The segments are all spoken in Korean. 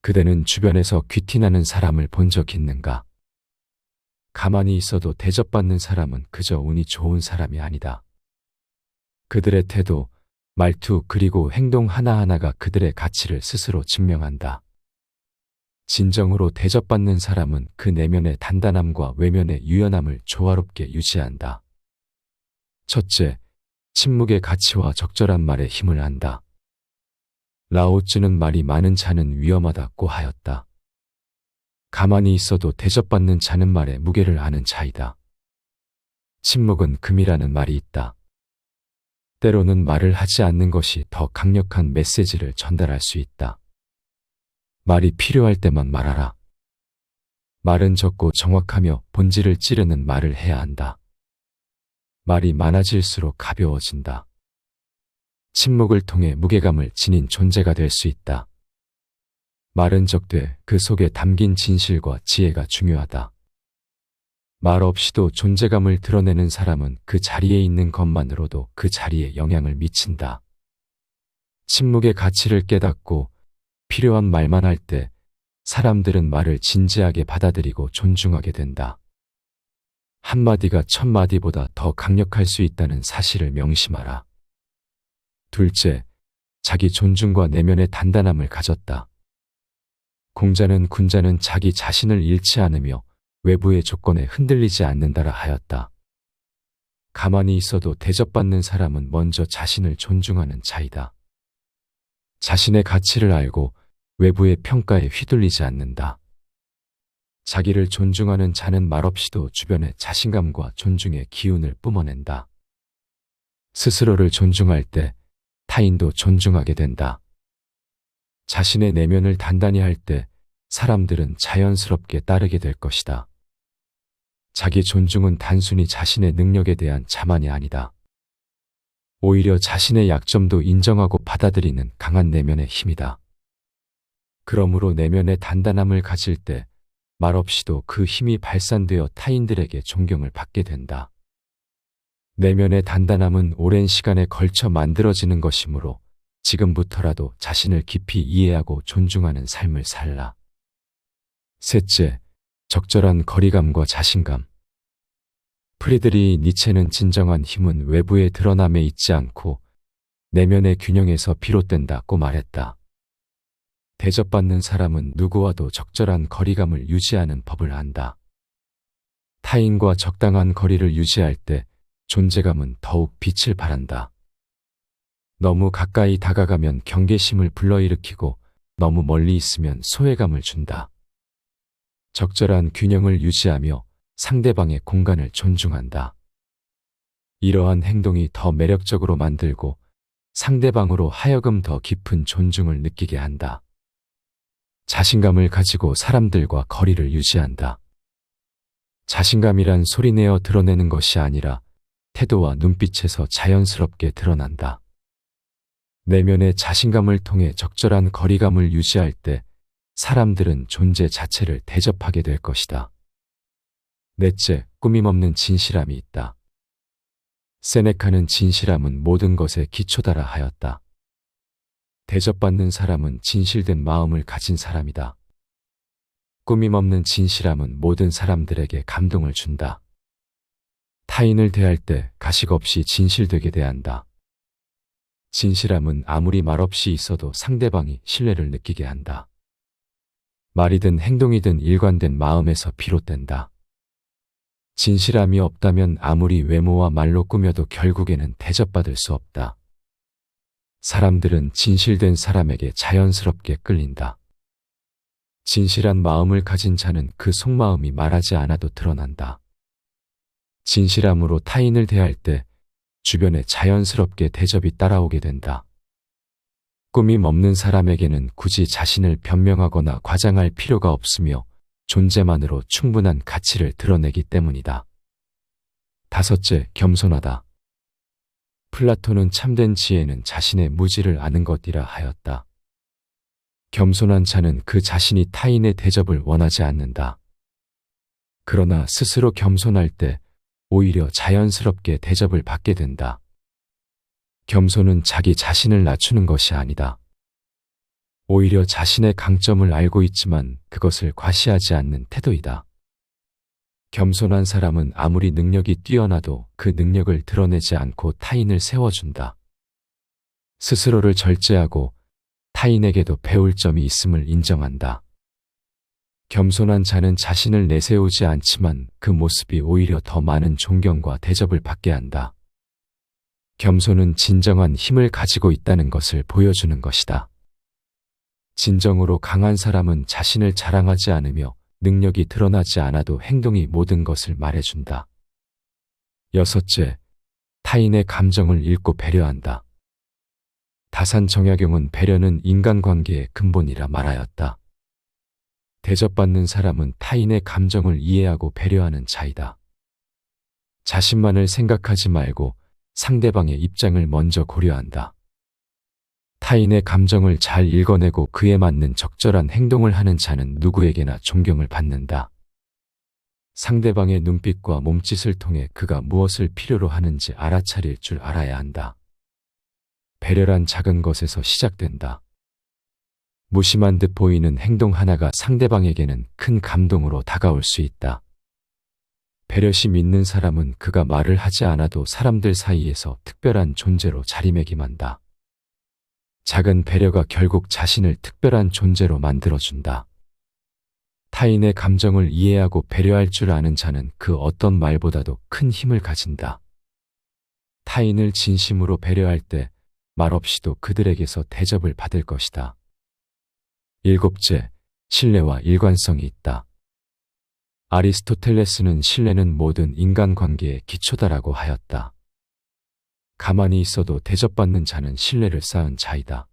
그대는 주변에서 귀티나는 사람을 본 적 있는가? 가만히 있어도 대접받는 사람은 그저 운이 좋은 사람이 아니다. 그들의 태도, 말투 그리고 행동 하나하나가 그들의 가치를 스스로 증명한다. 진정으로 대접받는 사람은 그 내면의 단단함과 외면의 유연함을 조화롭게 유지한다. 첫째, 침묵의 가치와 적절한 말에 힘을 안다. 라오쯔는 말이 많은 자는 위험하다고 하였다. 가만히 있어도 대접받는 자는 말의 무게를 아는 자이다. 침묵은 금이라는 말이 있다. 때로는 말을 하지 않는 것이 더 강력한 메시지를 전달할 수 있다. 말이 필요할 때만 말하라. 말은 적고 정확하며 본질을 찌르는 말을 해야 한다. 말이 많아질수록 가벼워진다. 침묵을 통해 무게감을 지닌 존재가 될 수 있다. 말은 적되 그 속에 담긴 진실과 지혜가 중요하다. 말 없이도 존재감을 드러내는 사람은 그 자리에 있는 것만으로도 그 자리에 영향을 미친다. 침묵의 가치를 깨닫고 필요한 말만 할 때 사람들은 말을 진지하게 받아들이고 존중하게 된다. 한마디가 천마디보다 더 강력할 수 있다는 사실을 명심하라. 둘째, 자기 존중과 내면의 단단함을 가졌다. 공자는 군자는 자기 자신을 잃지 않으며 외부의 조건에 흔들리지 않는다라 하였다. 가만히 있어도 대접받는 사람은 먼저 자신을 존중하는 자이다. 자신의 가치를 알고 외부의 평가에 휘둘리지 않는다. 자기를 존중하는 자는 말없이도 주변의 자신감과 존중의 기운을 뿜어낸다. 스스로를 존중할 때 타인도 존중하게 된다. 자신의 내면을 단단히 할 때 사람들은 자연스럽게 따르게 될 것이다. 자기 존중은 단순히 자신의 능력에 대한 자만이 아니다. 오히려 자신의 약점도 인정하고 받아들이는 강한 내면의 힘이다. 그러므로 내면의 단단함을 가질 때 말없이도 그 힘이 발산되어 타인들에게 존경을 받게 된다. 내면의 단단함은 오랜 시간에 걸쳐 만들어지는 것이므로 지금부터라도 자신을 깊이 이해하고 존중하는 삶을 살라. 셋째, 적절한 거리감과 자신감. 프리드리히 니체는 진정한 힘은 외부의 드러남에 있지 않고 내면의 균형에서 비롯된다고 말했다. 대접받는 사람은 누구와도 적절한 거리감을 유지하는 법을 안다. 타인과 적당한 거리를 유지할 때 존재감은 더욱 빛을 발한다. 너무 가까이 다가가면 경계심을 불러일으키고 너무 멀리 있으면 소외감을 준다. 적절한 균형을 유지하며 상대방의 공간을 존중한다. 이러한 행동이 더 매력적으로 만들고 상대방으로 하여금 더 깊은 존중을 느끼게 한다. 자신감을 가지고 사람들과 거리를 유지한다. 자신감이란 소리내어 드러내는 것이 아니라 태도와 눈빛에서 자연스럽게 드러난다. 내면의 자신감을 통해 적절한 거리감을 유지할 때 사람들은 존재 자체를 대접하게 될 것이다. 넷째, 꾸밈없는 진실함이 있다. 세네카는 진실함은 모든 것의 기초다라 하였다. 대접받는 사람은 진실된 마음을 가진 사람이다. 꾸밈없는 진실함은 모든 사람들에게 감동을 준다. 타인을 대할 때 가식 없이 진실되게 대한다. 진실함은 아무리 말없이 있어도 상대방이 신뢰를 느끼게 한다. 말이든 행동이든 일관된 마음에서 비롯된다. 진실함이 없다면 아무리 외모와 말로 꾸며도 결국에는 대접받을 수 없다. 사람들은 진실된 사람에게 자연스럽게 끌린다. 진실한 마음을 가진 자는 그 속마음이 말하지 않아도 드러난다. 진실함으로 타인을 대할 때 주변에 자연스럽게 대접이 따라오게 된다. 꾸밈 없는 사람에게는 굳이 자신을 변명하거나 과장할 필요가 없으며 존재만으로 충분한 가치를 드러내기 때문이다. 다섯째, 겸손하다. 플라톤은 참된 지혜는 자신의 무지를 아는 것이라 하였다. 겸손한 자는 그 자신이 타인의 대접을 원하지 않는다. 그러나 스스로 겸손할 때 오히려 자연스럽게 대접을 받게 된다. 겸손은 자기 자신을 낮추는 것이 아니다. 오히려 자신의 강점을 알고 있지만 그것을 과시하지 않는 태도이다. 겸손한 사람은 아무리 능력이 뛰어나도 그 능력을 드러내지 않고 타인을 세워준다. 스스로를 절제하고 타인에게도 배울 점이 있음을 인정한다. 겸손한 자는 자신을 내세우지 않지만 그 모습이 오히려 더 많은 존경과 대접을 받게 한다. 겸손은 진정한 힘을 가지고 있다는 것을 보여주는 것이다. 진정으로 강한 사람은 자신을 자랑하지 않으며 능력이 드러나지 않아도 행동이 모든 것을 말해준다. 여섯째, 타인의 감정을 읽고 배려한다. 다산 정약용은 배려는 인간관계의 근본이라 말하였다. 대접받는 사람은 타인의 감정을 이해하고 배려하는 자이다. 자신만을 생각하지 말고 상대방의 입장을 먼저 고려한다. 타인의 감정을 잘 읽어내고 그에 맞는 적절한 행동을 하는 자는 누구에게나 존경을 받는다. 상대방의 눈빛과 몸짓을 통해 그가 무엇을 필요로 하는지 알아차릴 줄 알아야 한다. 배려란 작은 것에서 시작된다. 무심한 듯 보이는 행동 하나가 상대방에게는 큰 감동으로 다가올 수 있다. 배려심 있는 사람은 그가 말을 하지 않아도 사람들 사이에서 특별한 존재로 자리매김한다. 작은 배려가 결국 자신을 특별한 존재로 만들어준다. 타인의 감정을 이해하고 배려할 줄 아는 자는 그 어떤 말보다도 큰 힘을 가진다. 타인을 진심으로 배려할 때 말없이도 그들에게서 대접을 받을 것이다. 일곱째, 신뢰와 일관성이 있다. 아리스토텔레스는 신뢰는 모든 인간관계의 기초다라고 하였다. 가만히 있어도 대접받는 자는 신뢰를 쌓은 자이다.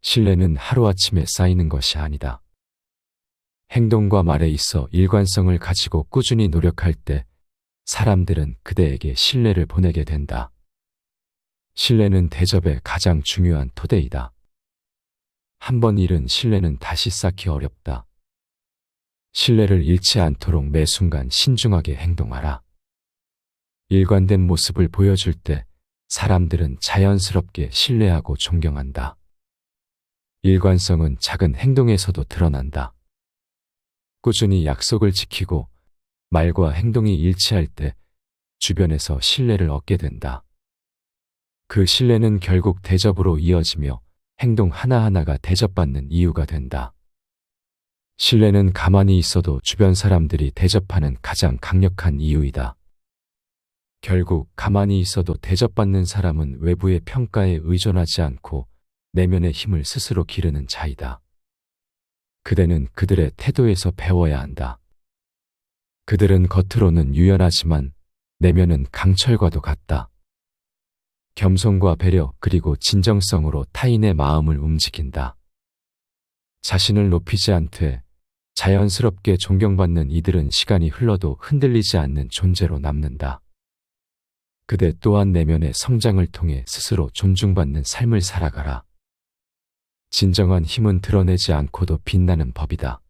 신뢰는 하루아침에 쌓이는 것이 아니다. 행동과 말에 있어 일관성을 가지고 꾸준히 노력할 때 사람들은 그대에게 신뢰를 보내게 된다. 신뢰는 대접의 가장 중요한 토대이다. 한 번 잃은 신뢰는 다시 쌓기 어렵다. 신뢰를 잃지 않도록 매 순간 신중하게 행동하라. 일관된 모습을 보여줄 때 사람들은 자연스럽게 신뢰하고 존경한다. 일관성은 작은 행동에서도 드러난다. 꾸준히 약속을 지키고 말과 행동이 일치할 때 주변에서 신뢰를 얻게 된다. 그 신뢰는 결국 대접으로 이어지며 행동 하나하나가 대접받는 이유가 된다. 신뢰는 가만히 있어도 주변 사람들이 대접하는 가장 강력한 이유이다. 결국 가만히 있어도 대접받는 사람은 외부의 평가에 의존하지 않고 내면의 힘을 스스로 기르는 자이다. 그대는 그들의 태도에서 배워야 한다. 그들은 겉으로는 유연하지만 내면은 강철과도 같다. 겸손과 배려 그리고 진정성으로 타인의 마음을 움직인다. 자신을 높이지 않되 자연스럽게 존경받는 이들은 시간이 흘러도 흔들리지 않는 존재로 남는다. 그대 또한 내면의 성장을 통해 스스로 존중받는 삶을 살아가라. 진정한 힘은 드러내지 않고도 빛나는 법이다.